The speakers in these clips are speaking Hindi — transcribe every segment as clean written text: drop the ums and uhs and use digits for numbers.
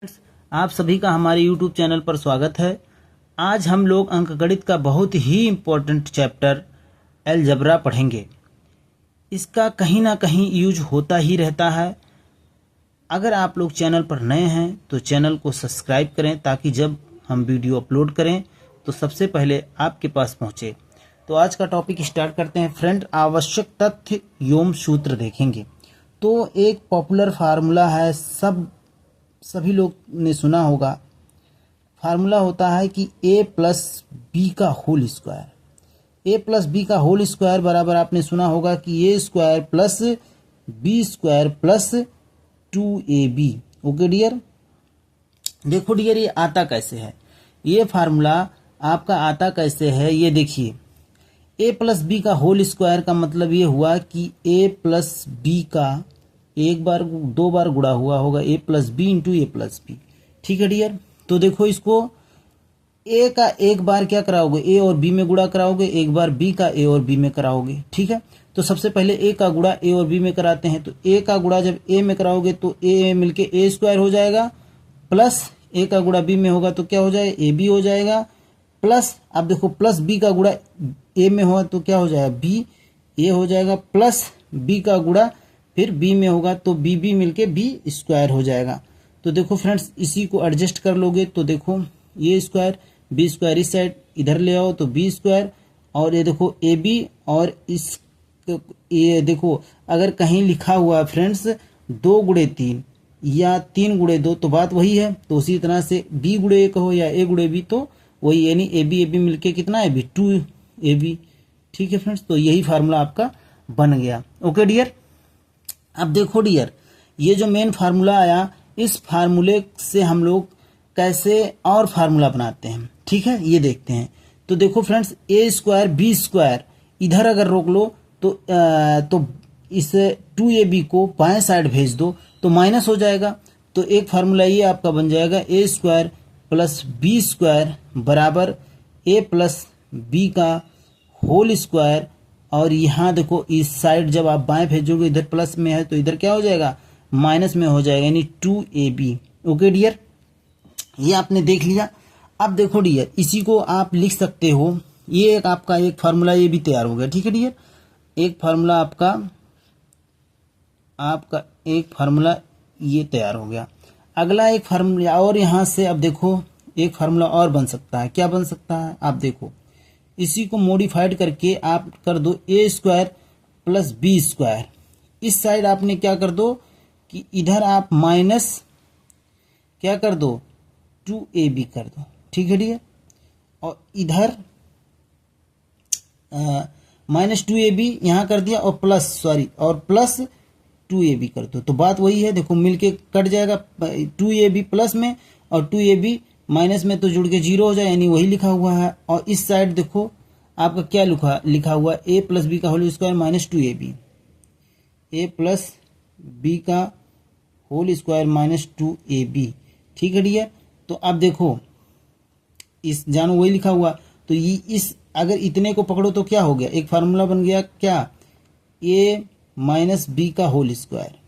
आप सभी का हमारे YouTube चैनल पर स्वागत है। आज हम लोग अंकगणित का बहुत ही इम्पोर्टेंट चैप्टर अलजेब्रा पढ़ेंगे। इसका कहीं ना कहीं यूज होता ही रहता है। अगर आप लोग चैनल पर नए हैं तो चैनल को सब्सक्राइब करें ताकि जब हम वीडियो अपलोड करें तो सबसे पहले आपके पास पहुंचे। तो आज का टॉपिक स्टार्ट करते हैं फ्रेंड। आवश्यक तथ्य एवं सूत्र देखेंगे। तो एक पॉपुलर फार्मूला है, सभी लोग ने सुना होगा। फार्मूला होता है कि a प्लस बी का whole square. a plus B का होल स्क्वायर बराबर आपने सुना होगा कि a square plus B square plus 2ab। Okay dear, देखो डियर ये आता कैसे है, ये फार्मूला आपका आता कैसे है ये देखिए। a प्लस बी का होल स्क्वायर का मतलब ये हुआ कि a प्लस बी का एक बार दो बार गुणा हुआ होगा a plus B into A plus B. ठीक है डियर, तो देखो इसको a का एक बार क्या कराओगे, a और b में गुणा कराओगे, एक बार b का a और b में कराओगे। ठीक है, तो सबसे पहले a का गुणा a और b में कराते हैं। तो a का गुणा जब a में कराओगे तो a मिलके a स्क्वायर हो जाएगा, प्लस a का गुणा b में होगा तो क्या हो जाएगा, ए बी हो जाएगा, प्लस अब देखो प्लस b का गुणा a में होगा तो क्या हो जाएगा, b a हो जाएगा, प्लस b का गुणा फिर b में होगा तो b मिलके b स्क्वायर हो जाएगा। तो देखो फ्रेंड्स इसी को एडजस्ट कर लोगे तो देखो ये स्क्वायर b स्क्वायर इस साइड इधर ले आओ तो b स्क्वायर, और ये देखो ए बी, और इस ये देखो अगर कहीं लिखा हुआ है फ्रेंड्स 2 गुणे 3 या 3 गुणे 2 तो बात वही है। तो उसी तरह से b गुणे ए कहो या a गुणे b तो वही, यानी ए बी मिलके कितना है, 2ab। ठीक है फ्रेंड्स, तो यही फार्मूला आपका बन गया। ओके डियर, अब देखो डियर ये जो मेन फार्मूला आया, इस फार्मूले से हम लोग कैसे और फार्मूला बनाते हैं, ठीक है ये देखते हैं। तो देखो friends a square B square इधर अगर रोक लो तो इस 2ab को बाएं साइड भेज दो तो माइनस हो जाएगा। तो एक फार्मूला ये आपका बन जाएगा a square plus B square बराबर a प्लस बी का होल स्क्वायर, और यहाँ देखो इस साइड जब आप बाएं भेजोगे इधर प्लस में है तो इधर क्या हो जाएगा, माइनस में हो जाएगा, यानी 2ab। ओके डियर, ये आपने देख लिया। अब देखो डियर इसी को आप लिख सकते हो, ये एक आपका एक फार्मूला ये भी तैयार हो गया। ठीक है डियर, एक फार्मूला आपका एक फार्मूला ये तैयार हो गया। अगला एक फार्मूला और यहाँ से अब देखो एक फार्मूला और बन सकता है। क्या बन सकता है, आप देखो इसी को मॉडिफाइड करके आप कर दो a square plus B square. इस साइड आपने क्या कर दो कि इधर आप माइनस क्या कर दो, 2ab कर दो। ठीक है डियर, और इधर माइनस 2ab यहाँ कर दिया और प्लस 2ab कर दो। तो बात वही है, देखो मिलके कट जाएगा 2ab प्लस में और 2ab माइनस में तो जुड़ के 0 हो जाए, यानी वही लिखा हुआ है। और इस साइड देखो आपका क्या लिखा हुआ है, a प्लस बी का whole square minus 2ab, a plus B का होल स्क्वायर माइनस 2ab। ठीक है डियर, तो अब देखो इस जानो वही लिखा हुआ, तो ये इस अगर इतने को पकड़ो तो क्या हो गया, एक फार्मूला बन गया क्या, a माइनस बी का होल स्क्वायर।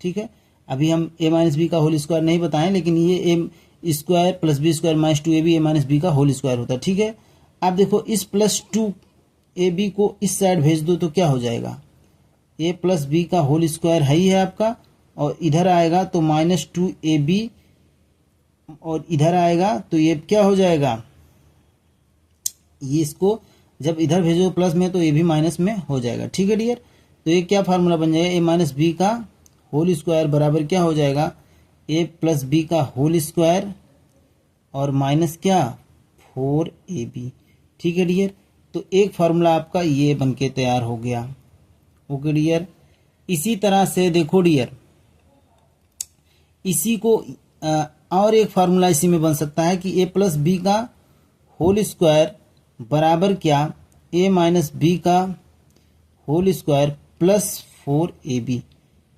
ठीक है, अभी हम a माइनस बी का होल स्क्वायर नहीं बताएं, लेकिन ये a square plus B square minus 2ab a minus B का होल स्क्वायर होता है। ठीक है, अब देखो इस प्लस 2ab को इस साइड भेज दो तो क्या हो जाएगा, a प्लस बी का होल स्क्वायर है ही है आपका, और इधर आएगा तो माइनस 2ab, और इधर आएगा तो ये क्या हो जाएगा, ये इसको जब इधर भेजो प्लस में तो ये भी माइनस में हो जाएगा। ठीक है डियर, तो ये क्या फार्मूला बन जाएगा, a माइनस बी का होल स्क्वायर बराबर क्या हो जाएगा, a प्लस बी का होल स्क्वायर और माइनस क्या 4ab। ठीक है डियर, तो एक फार्मूला आपका ये बनके तैयार हो गया। ओके डियर, इसी तरह से देखो डियर इसी को और एक फार्मूला इसी में बन सकता है कि a प्लस बी का होल स्क्वायर बराबर क्या, a माइनस बी का होल स्क्वायर प्लस 4ab।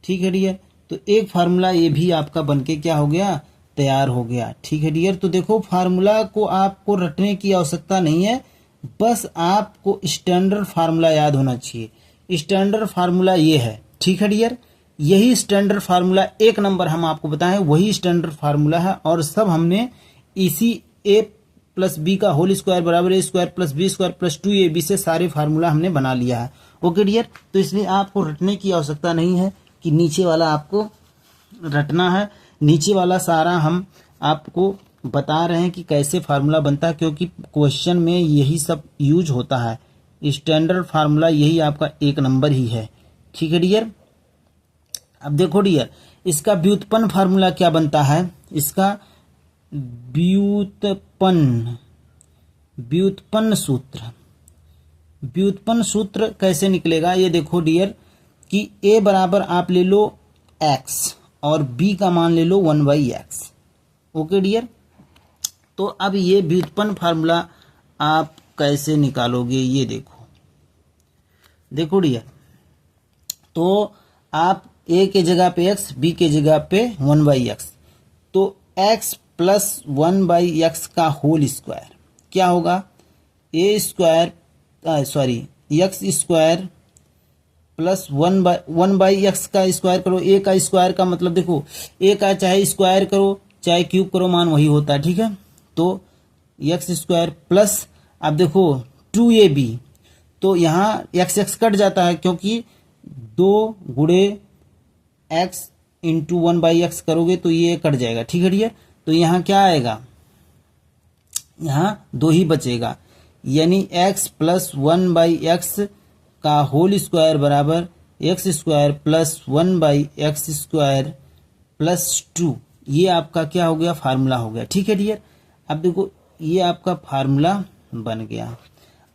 ठीक है डियर, तो एक फार्मूला ये भी आपका बनके क्या हो गया, तैयार हो गया। ठीक है डियर, तो देखो फार्मूला को आपको रटने की आवश्यकता नहीं है, बस आपको स्टैंडर्ड फार्मूला याद होना चाहिए। स्टैंडर्ड फार्मूला ये है। ठीक है डियर, यही स्टैंडर्ड फार्मूला, एक नंबर हम आपको बताएं वही स्टैंडर्ड फार्मूला है, और सब हमने इसी a प्लस बी का होल स्क्वायर बराबर a square plus B square plus 2ab से सारे फार्मूला हमने बना लिया है। ओके डियर, तो इसलिए आपको रटने की आवश्यकता नहीं है कि नीचे वाला आपको रटना है। नीचे वाला सारा हम आपको बता रहे हैं कि कैसे फार्मूला बनता है, क्योंकि क्वेश्चन में यही सब यूज होता है। स्टैंडर्ड फार्मूला यही आपका एक नंबर ही है। ठीक है डियर। अब देखो डियर, इसका व्युत्पन्न फार्मूला क्या बनता है, इसका व्युत्पन्न सूत्र कैसे निकलेगा, ये देखो डियर कि a बराबर आप ले लो x और b का मान ले लो 1/x। ओके डियर, तो अब ये व्युत्पन्न फार्मूला आप कैसे निकालोगे, ये देखो डियर, तो आप a के जगह पे x, b के जगह पे 1/x, तो x प्लस 1/x का होल स्क्वायर क्या होगा, x स्क्वायर प्लस 1/x का स्क्वायर करो। a का स्क्वायर का मतलब देखो, a का चाहे स्क्वायर करो चाहे क्यूब करो मान वही होता है। ठीक है, तो x स्क्वायर प्लस, अब देखो 2ab, तो यहाँ x कट जाता है क्योंकि 2 गुणे x इंटू 1/x करोगे तो ये कट जाएगा। ठीक है डियर, तो यहाँ क्या आएगा, यहाँ 2 ही बचेगा, यानी x प्लस 1/x का होल स्क्वायर बराबर x square plus 1/x square plus 2। ये आपका क्या हो गया, फार्मूला हो गया। ठीक है डियर, अब देखो ये आपका फार्मूला बन गया।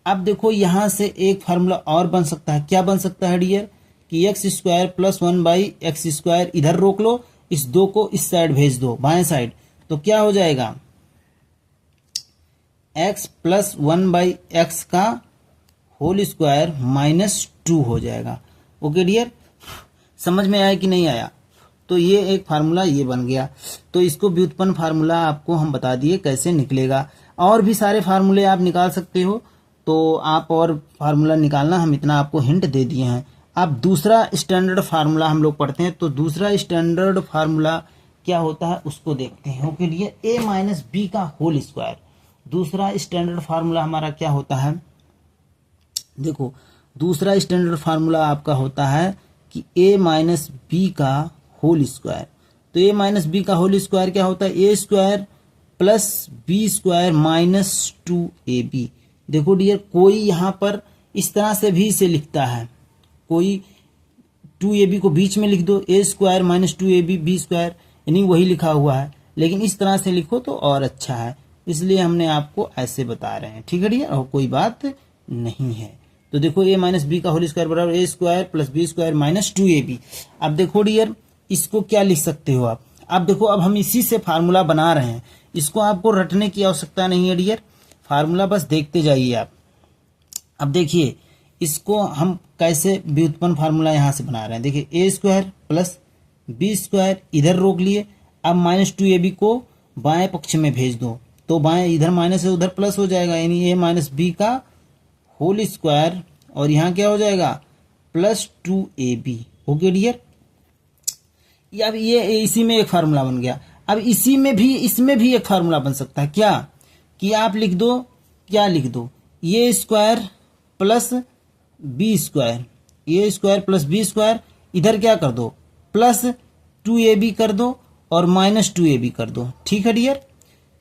अब देखो यहाँ से एक फार्मूला और बन सकता है। क्या बन सकता है डियर कि x square plus 1/x square इधर रोक लो, इस 2 को इस साइड भेज दो बाएं साइड, तो क्या हो जाएगा, x प्लस 1/x का होल स्क्वायर माइनस 2 हो जाएगा। ओके डियर, समझ में आया कि नहीं आया, तो ये एक फार्मूला ये बन गया। तो इसको व्युत्पन्न फार्मूला आपको हम बता दिए कैसे निकलेगा। और भी सारे फार्मूले आप निकाल सकते हो, तो आप और फार्मूला निकालना, हम इतना आपको हिंट दे दिए हैं। अब दूसरा स्टैंडर्ड फार्मूला हम लोग पढ़ते हैं, तो दूसरा स्टैंडर्ड फार्मूला क्या होता है उसको देखते हैं। Okay dear, a minus B का होल स्क्वायर, दूसरा स्टैंडर्ड फार्मूला हमारा क्या होता है, देखो दूसरा स्टैंडर्ड फार्मूला आपका होता है कि a माइनस बी का होल स्क्वायर। तो a माइनस बी का होल स्क्वायर क्या होता है, a square plus B square minus 2ab। देखो डियर, कोई यहाँ पर इस तरह से भी इसे लिखता है, कोई 2ab को बीच में लिख दो, a square minus 2ab B square, यानी वही लिखा हुआ है, लेकिन इस तरह से लिखो तो और अच्छा है, इसलिए हमने आपको ऐसे बता रहे हैं। ठीक है डियर, और कोई बात नहीं है। तो देखो a माइनस बी का होल स्क्वायर बराबर a square plus B square minus 2ab। अब देखो डियर, इसको क्या लिख सकते हो आप, अब देखो अब हम इसी से फार्मूला बना रहे हैं, इसको आपको रटने की आवश्यकता नहीं है डियर, फार्मूला बस देखते जाइए आप। अब देखिए इसको हम कैसे व्युत्पन्न फार्मूला यहाँ से बना रहे हैं, देखिए a square plus B square इधर रोक लिए, अब माइनस 2ab को बाएं पक्ष में भेज दो, तो बाएं इधर माइनस है उधर प्लस हो जाएगा, यानी a माइनस बी का होल स्क्वायर, और यहाँ क्या हो जाएगा प्लस 2ab। ओके डियर, अब ये इसी में एक फार्मूला बन गया। अब इसमें भी एक फार्मूला बन सकता है, क्या कि आप लिख दो, क्या लिख दो, a square plus B square, a square plus B square, इधर क्या कर दो प्लस 2ab कर दो और माइनस 2ab कर दो। ठीक है डियर,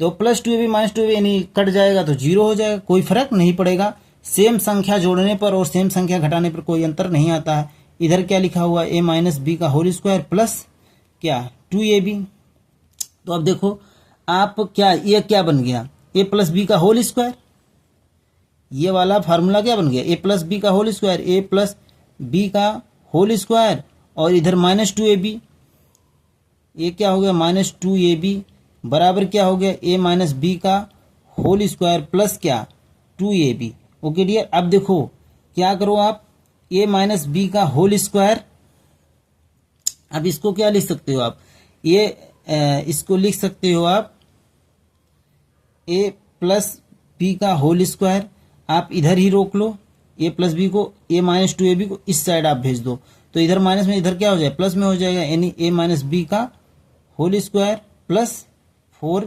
तो प्लस 2ab माइनस 2ab यानी कट जाएगा तो 0 हो जाएगा, कोई फर्क नहीं पड़ेगा, सेम संख्या जोड़ने पर और सेम संख्या घटाने पर कोई अंतर नहीं आता है। इधर क्या लिखा हुआ है, a माइनस बी का होल स्क्वायर प्लस क्या 2ab। तो अब देखो आप क्या, ये क्या बन गया, a प्लस बी का होल स्क्वायर, ये वाला फार्मूला क्या बन गया, a प्लस बी का whole square, a plus B का होल स्क्वायर, और इधर माइनस 2ab, ये क्या हो गया माइनस 2ab बराबर क्या हो गया a माइनस बी का होल स्क्वायर प्लस क्या 2ab। ओके डियर, अब देखो क्या करो आप, a माइनस बी का होल स्क्वायर, अब इसको क्या लिख सकते हो आप, इसको लिख सकते हो आप a प्लस बी का होल स्क्वायर, आप इधर ही रोक लो, a प्लस बी को, a माइनस 2ab को इस साइड आप भेज दो, तो इधर माइनस में इधर क्या हो जाएगा, प्लस में हो जाएगा, यानी a माइनस बी का होल स्क्वायर प्लस 4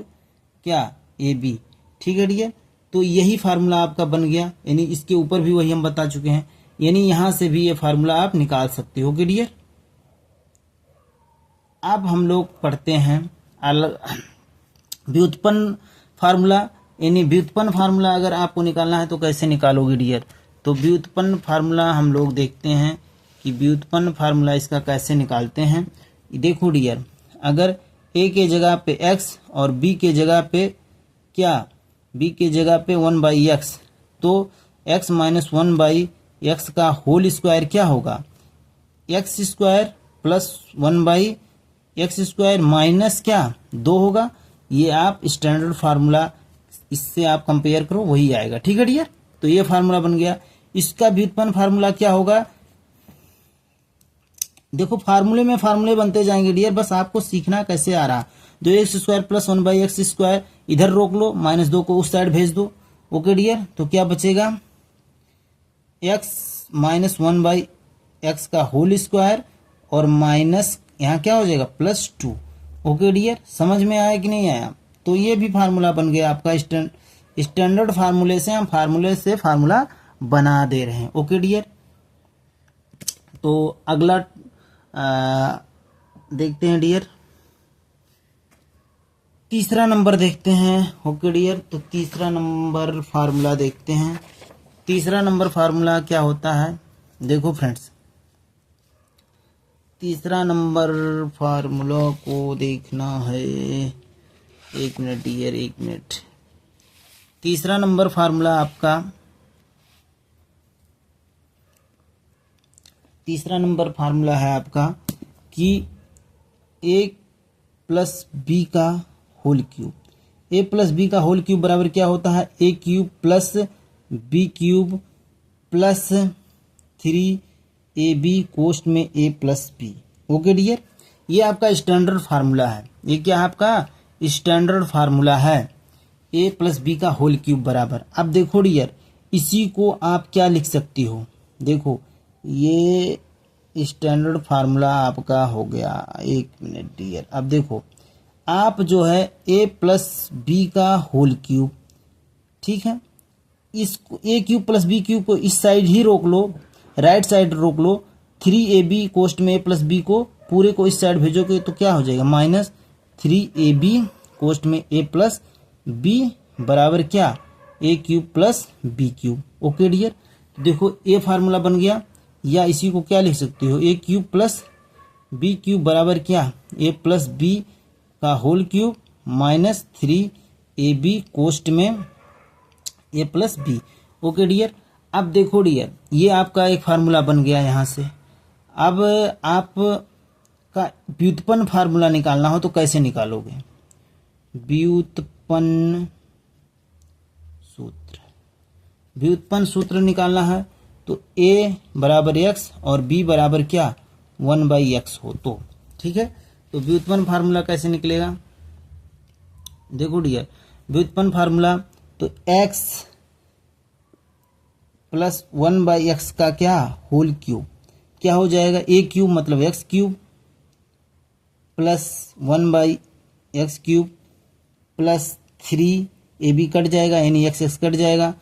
क्या ए बी। ठीक है डियर, तो यही फार्मूला आपका बन गया, यानी इसके ऊपर भी वही हम बता चुके हैं, यानी यहां से भी ये फार्मूला आप निकाल सकते हो डियर। अब हम लोग पढ़ते हैं अलग व्युत्पन्न फार्मूला, यानी व्युत्पन्न फार्मूला अगर आपको निकालना है तो कैसे निकालोगे डियर। तो व्युत्पन्न फार्मूला हम लोग देखते हैं कि व्युत्पन्न फार्मूला इसका कैसे निकालते हैं। देखो डियर, अगर a के जगह पे x और b के जगह पे क्या, b के जगह पे 1/x, तो x माइनस 1/x का होल स्क्वायर क्या होगा, x square plus 1/x square minus क्या 2 होगा। ये आप स्टैंडर्ड फार्मूला इससे आप कंपेयर करो, वही आएगा। ठीक है डियर, तो ये फार्मूला बन गया। इसका व्युत्पन्न फार्मूला क्या होगा, देखो फार्मूले में फार्मूले बनते जाएंगे डियर, बस आपको सीखना कैसे आ रहा। 2x square plus 1/x square इधर रोक लो, -2 को उस साइड भेज दो। ओके डियर, तो क्या बचेगा, x माइनस 1/x का होल स्क्वायर और माइनस यहाँ क्या हो जाएगा +2। ओके डियर, समझ में आया कि नहीं आया। तो ये भी फार्मूला बन गया आपका, स्टैंडर्ड फार्मूले से हम फार्मूले से फार्मूला बना दे रहे हैं। ओके डियर, तो अगला देखते हैं डियर, तीसरा नंबर देखते हैं। ओके डियर, तो तीसरा नंबर फार्मूला देखते हैं। तीसरा नंबर फार्मूला क्या होता है, देखो फ्रेंड्स, तीसरा नंबर फार्मूला को देखना है, 1 मिनट डियर, 1 मिनट। तीसरा नंबर फार्मूला आपका, तीसरा नंबर फार्मूला है आपका कि a प्लस बी का whole cube, a plus B का होल क्यूब बराबर क्या होता है, a cube plus B cube plus 3ab कोष्ठ में a plus B. Okay dear, ये आपका स्टैंडर्ड फार्मूला है। ये क्या आपका स्टैंडर्ड फार्मूला है, a प्लस बी का होल क्यूब बराबर। अब देखो डियर, इसी को आप क्या लिख सकती हो, देखो ये स्टैंडर्ड फार्मूला आपका हो गया। 1 मिनट डियर, अब देखो आप जो है a प्लस बी का होल क्यूब, ठीक है, इस a cube plus B cube को इस साइड ही रोक लो, राइट साइड रोक लो, 3ab कोष्ठ में a प्लस बी को पूरे को इस साइड भेजोगे तो क्या हो जाएगा, -3ab कोष्ठ में a प्लस बी बराबर क्या, a cube plus B cube. Okay dear, देखो ये फार्मूला बन गया, या इसी को क्या लिख सकते हो, a cube plus B cube बराबर क्या, a प्लस बी का होल क्यूब माइनस 3ab कोष्ठ में a plus B. Okay dear, अब देखो डियर, ये आपका एक फार्मूला बन गया यहाँ से। अब आप का व्युत्पन्न फार्मूला निकालना हो तो कैसे निकालोगे, व्युत्पन्न सूत्र, व्युत्पन्न सूत्र निकालना है तो a बराबर x और b बराबर क्या 1/x हो तो, ठीक है। तो व्युत्पन्न फार्मूला कैसे निकलेगा, देखो डियर, व्युत्पन्न फार्मूला तो x प्लस 1/x का क्या होल क्यूब क्या हो जाएगा, a क्यूब मतलब x cube plus 1/x cube plus 3ab cut जाएगा, यानी x कट जाएगा,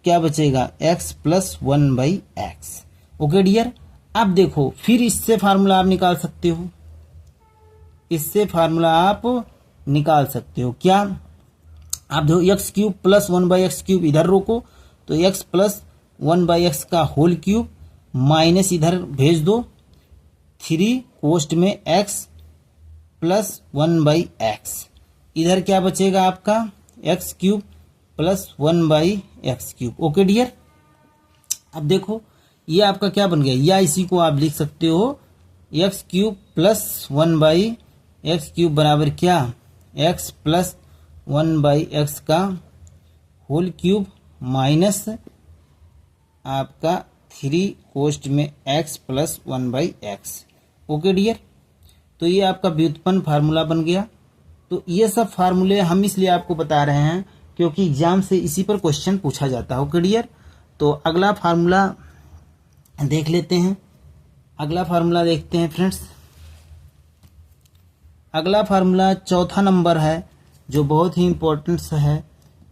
क्या बचेगा x plus 1/x। Okay dear, अब देखो फिर इससे फार्मूला आप निकाल सकते हो, इससे फार्मूला आप निकाल सकते हो क्या, आप देखो x cube plus 1/x cube इधर रोको तो x प्लस 1/x का होल क्यूब माइनस इधर भेज दो 3 कोष्ठ में x प्लस 1/x, इधर क्या बचेगा आपका x cube plus 1/x cube. Okay dear, अब देखो ये आपका क्या बन गया, या इसी को आप लिख सकते हो x cube plus 1/x cube बराबर क्या, x प्लस 1/x का होल क्यूब माइनस आपका 3 कोष्ठ में x plus 1/x। Okay dear, तो ये आपका व्युत्पन्न फार्मूला बन गया। तो ये सब फार्मूले हम इसलिए आपको बता रहे हैं क्योंकि एग्जाम से इसी पर क्वेश्चन पूछा जाता है। ओके डियर, तो अगला फार्मूला देख लेते हैं। अगला फार्मूला देखते हैं फ्रेंड्स। अगला फार्मूला चौथा नंबर है जो बहुत ही इम्पोर्टेंट है।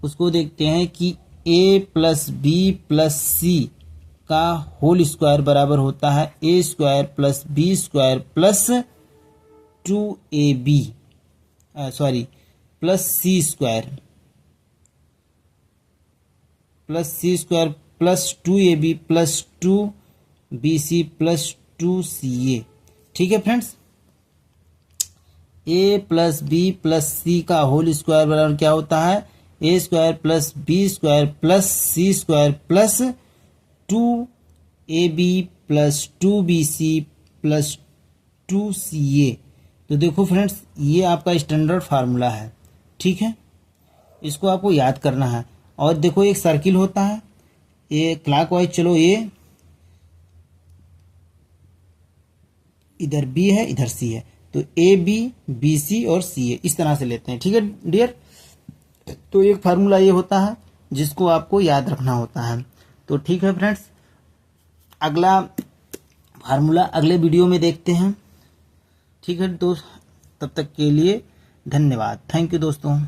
उसको देखते हैं कि a plus B plus C का होल स्क्वायर बराबर होता है a square plus B square plus 2ab plus C square plus 2ab plus 2bc plus 2ca। ठीक है friends, a plus B plus C का होल स्क्वायर बराबर क्या होता है a square plus B square plus C square plus 2ab plus 2bc plus 2ca। तो देखो फ्रेंड्स, ये आपका स्टैंडर्ड फार्मूला है। ठीक है, इसको आपको याद करना है। और देखो एक सर्किल होता है, ये क्लॉकवाइज चलो, ये इधर B है इधर C है, तो AB BC और CA इस तरह से लेते हैं। ठीक है डियर, तो एक फार्मूला ये होता है जिसको आपको याद रखना होता है। तो ठीक है फ्रेंड्स, अगला फार्मूला अगले वीडियो में देखते हैं। ठीक है दोस्त, तब तक के लिए धन्यवाद। थैंक यू दोस्तों।